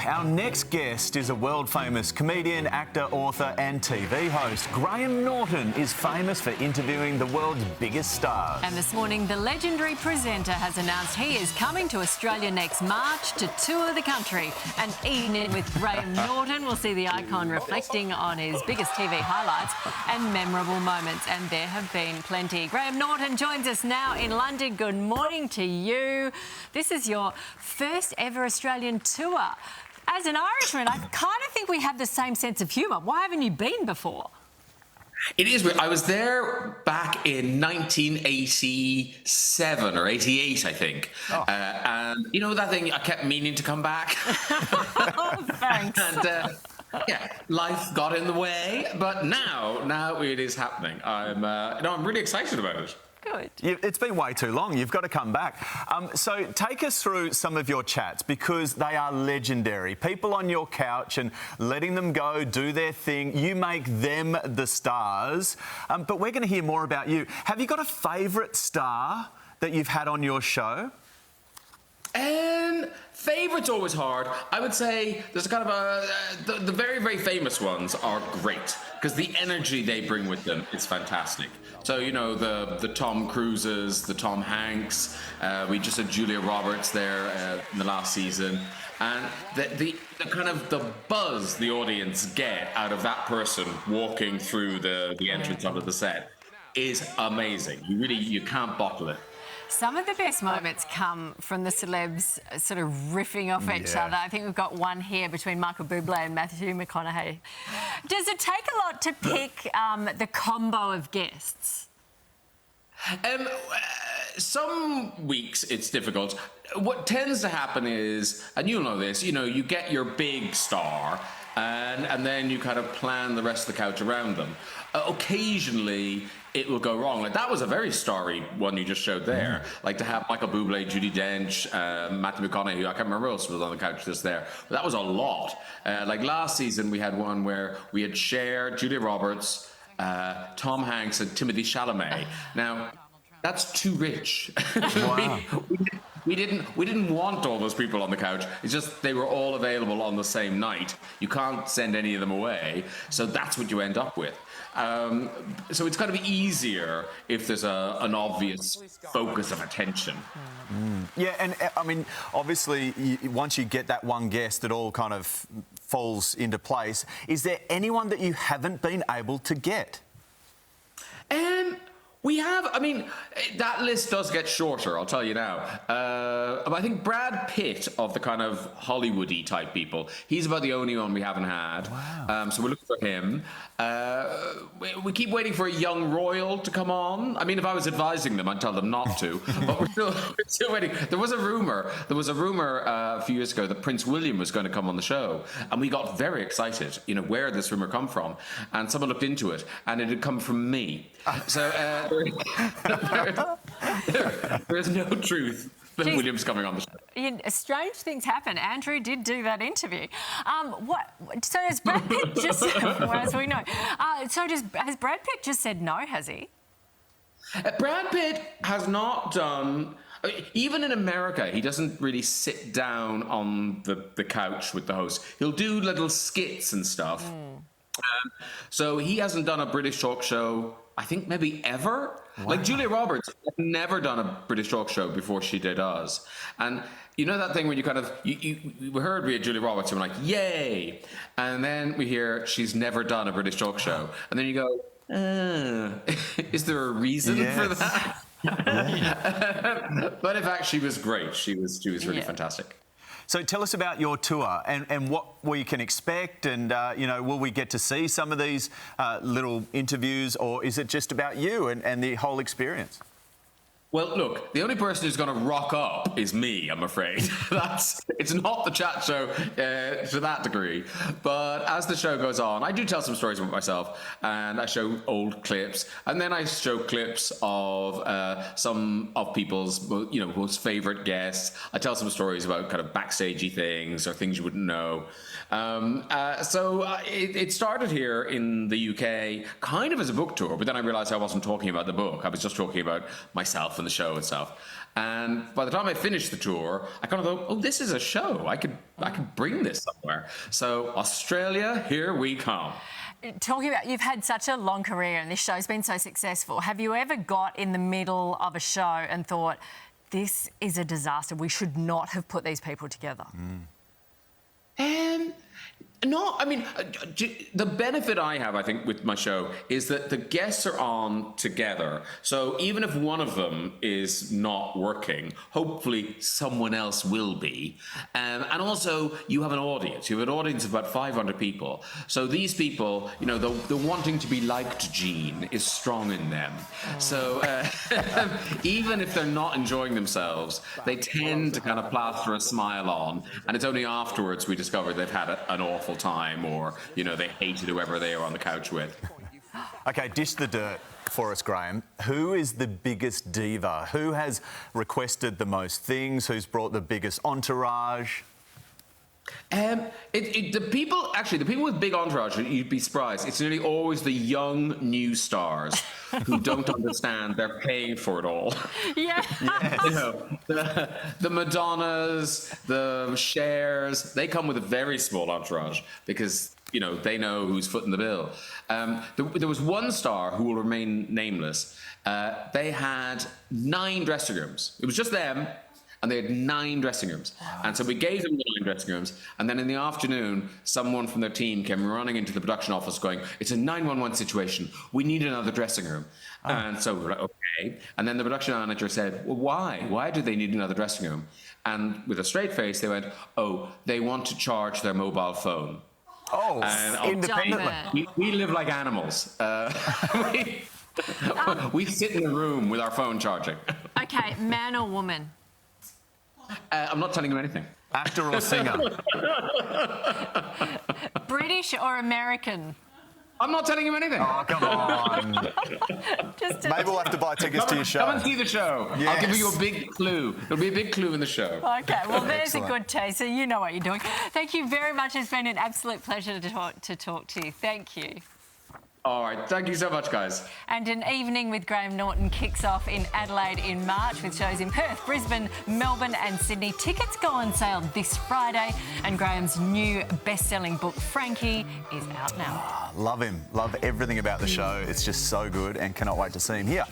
Our next guest is a world-famous comedian, actor, author and TV host. Graham Norton is famous for interviewing the world's biggest stars. And this morning, the legendary presenter has announced he is coming to Australia next March to tour the country. And evening with Graham Norton will see the icon reflecting on his biggest TV highlights and memorable moments. And there have been plenty. Graham Norton joins us now in London. Good morning to you. This is your first ever Australian tour. As an Irishman, I kind of think we have the same sense of humour. Why haven't you been before? It is weird. I was there back in 1987 or 88, I think. Oh. And you know that thing, I kept meaning to come back. Oh, thanks. And yeah, life got in the way, but now it is happening. I'm really excited about it. Good. It's been way too long. You've got to come back. So take us through some of your chats because they are legendary. People on your couch and letting them go, do their thing. You make them the stars. But we're going to hear more about you. Have you got a favourite star that you've had on your show? Favourite's always hard. I would say there's a kind of the very, very famous ones are great because the energy they bring with them is fantastic. So, you know, the Tom Cruises, the Tom Hanks, we just had Julia Roberts there in the last season. And the kind of the buzz the audience get out of that person walking through the entrance onto the set is amazing. You can't bottle it. Some of the best moments come from the celebs sort of riffing off each other. I think we've got one here between Michael Bublé and Matthew McConaughey. Does it take a lot to pick the combo of guests? Some weeks it's difficult. What tends to happen is, and you'll know this, you get your big star and then you kind of plan the rest of the couch around them. Occasionally it will go wrong. Like that was a very starry one you just showed there. Like to have Michael Bublé, Judi Dench, Matthew McConaughey, I can't remember who else was on the couch just there. But that was a lot. Like last season we had one where we had Cher, Julia Roberts, Tom Hanks and Timothée Chalamet. Now, that's too rich. Wow. We didn't want all those people on the couch. It's just they were all available on the same night. You can't send any of them away. So that's what you end up with. So it's got to be easier if there's an obvious focus of attention. Yeah, and I mean, obviously, once you get that one guest, it all kind of falls into place. Is there anyone that you haven't been able to get? We have, I mean, that list does get shorter, I'll tell you now. I think Brad Pitt, of the kind of Hollywood-y type people, he's about the only one we haven't had. Wow. So we're looking for him. We keep waiting for a young royal to come on. I mean, if I was advising them, I'd tell them not to. But we're still waiting. There was a rumour a few years ago that Prince William was going to come on the show. And we got very excited, where did this rumour come from? And someone looked into it, and it had come from me. So there is no truth that William's coming on the show. Strange things happen. Andrew did do that interview. So has Brad Pitt just, as we know, has Brad Pitt just said no, has he? Brad Pitt has not done... Even in America, he doesn't really sit down on the couch with the host. He'll do little skits and stuff. So he hasn't done a British talk show, I think maybe ever. Wow. Like Julia Roberts had never done a British talk show before she did us. And you know that thing when you kind of, we heard we had Julia Roberts and we're like, yay. And then we hear she's never done a British talk show. And then you go, is there a reason for that? But in fact, she was great. She was really fantastic. So tell us about your tour and what we can expect and, will we get to see some of these little interviews or is it just about you and the whole experience? Well, look, the only person who's going to rock up is me, I'm afraid. It's not the chat show to that degree. But as the show goes on, I do tell some stories about myself, and I show old clips, and then I show clips of some of people's, most favourite guests. I tell some stories about kind of backstagey things or things you wouldn't know. So it started here in the UK kind of as a book tour, but then I realised I wasn't talking about the book. I was just talking about myself and the show itself. And by the time I finished the tour, I kind of thought, oh, this is a show. I could bring this somewhere. So Australia, here we come. Talking about, you've had such a long career and this show's been so successful. Have you ever got in the middle of a show and thought, this is a disaster, we should not have put these people together? No, I mean, the benefit I have, I think, with my show is that the guests are on together. So even if one of them is not working, hopefully someone else will be. And also, you have an audience. You have an audience of about 500 people. So these people, you know, the wanting to be liked gene is strong in them. So even if they're not enjoying themselves, they tend to kind of plaster a smile on. And it's only afterwards we discover they've had an awful time, or, you know, they hated whoever they were on the couch with. OK, dish the dirt for us, Graham. Who is the biggest diva? Who has requested the most things? Who's brought the biggest entourage? The people with big entourage, you'd be surprised. It's nearly always the young new stars who don't understand they're paying for it all. Yeah. Yes. You know, the Madonnas, the Chers, they come with a very small entourage because, you know, they know who's footing the bill. There was one star who will remain nameless. They had 9 dressing rooms. It was just them. And they had 9 dressing rooms. Wow. And so we gave them the 9 dressing rooms. And then in the afternoon, someone from their team came running into the production office going, it's a 911 situation. We need another dressing room. Oh. And so we were like, okay. And then the production manager said, well, why? Why do they need another dressing room? And with a straight face, they went, oh, they want to charge their mobile phone. Oh, and independently. We live like animals. We sit in a room with our phone charging. OK, man or woman? I'm not telling you anything. Actor or singer? British or American? I'm not telling you anything. Oh, come on. Maybe we'll have to buy tickets to your show. Come and see the show. Yes. I'll give you a big clue. There'll be a big clue in the show. OK, well, there's Excellent. a good taste, so you know what you're doing. Thank you very much. It's been an absolute pleasure to talk to you. Thank you. All right, thank you so much, guys. And an evening with Graham Norton kicks off in Adelaide in March with shows in Perth, Brisbane, Melbourne and Sydney. Tickets go on sale this Friday and Graham's new best-selling book, Frankie, is out now. Love him. Love everything about the show. It's just so good and cannot wait to see him here.